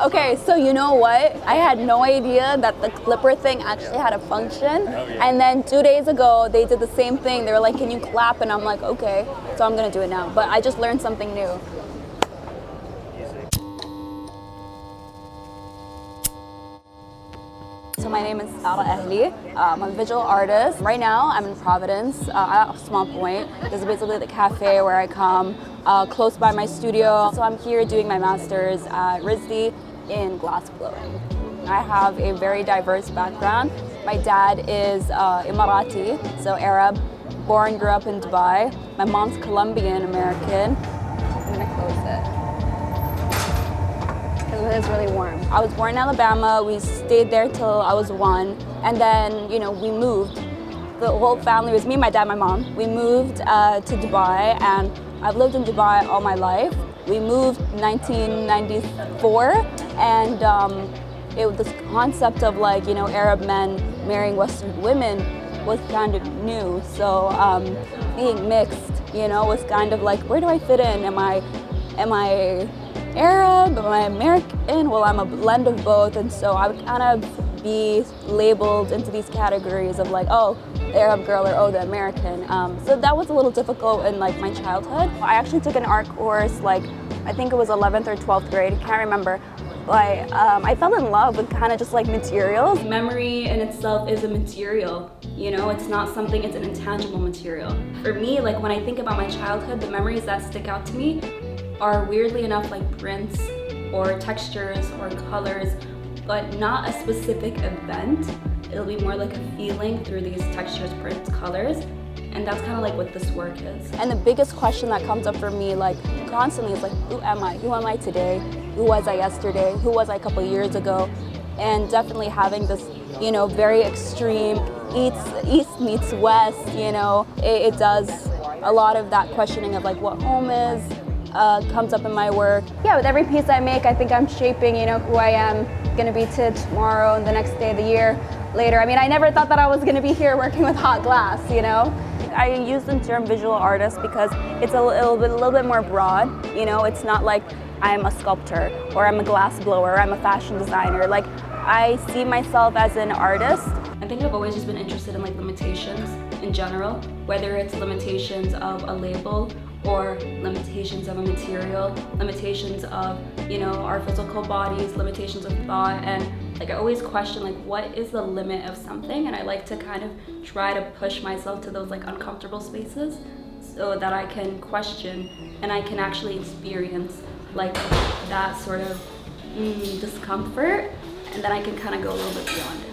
Okay, so you know what? I had no idea that the clipper thing actually had a function. And then 2 days ago, they did the same thing. They were like, can you clap? And I'm like, okay, so I'm gonna do it now. But I just learned something new. So my name is Sara Ahli. I'm a visual artist. Right now, I'm in Providence, at Small Point. This is basically the cafe where I come, close by my studio. So I'm here doing my master's at RISD in glassblowing. I have a very diverse background. My dad is Emirati, so Arab, born, grew up in Dubai. My mom's Colombian American. I'm gonna close it. It was really warm. I was born in Alabama. We stayed there till I was 1, and then we moved. The whole family was me, my dad, my mom. We moved to Dubai, and I've lived in Dubai all my life. We moved 1994, and this concept of Arab men marrying Western women was kind of new. So being mixed, was kind of like, where do I fit in? Am I Arab? Am I American? Well, I'm a blend of both, and so I would kind of be labeled into these categories of like, oh, the Arab girl, or oh, the American. So that was a little difficult in my childhood. I actually took an art course, I think it was 11th or 12th grade, I can't remember. But I fell in love with kind of just materials. Memory in itself is a material, it's not something, it's an intangible material. For me, when I think about my childhood, the memories that stick out to me are weirdly enough like prints or textures or colors, but not a specific event. It'll be more like a feeling through these textures, prints, colors, and that's kind of what this work is. And the biggest question that comes up for me constantly is who am I? Who am I today? Who was I yesterday? Who was I a couple years ago? And definitely having this, very extreme east meets west, it does a lot of that questioning of what home is. Comes up in my work. Yeah, with every piece I make, I think I'm shaping, who I am gonna be tomorrow and the next day of the year later. I mean, I never thought that I was gonna be here working with hot glass, I use the term visual artist because it's a little bit more broad, it's not like I'm a sculptor or I'm a glass blower or I'm a fashion designer. I see myself as an artist. I think I've always just been interested in limitations in general, whether it's limitations of a label or limitations of a material, limitations of, our physical bodies, limitations of thought, and I always question what is the limit of something, and I like to kind of try to push myself to those uncomfortable spaces so that I can question and I can actually experience that sort of discomfort, and then I can kind of go a little bit beyond it.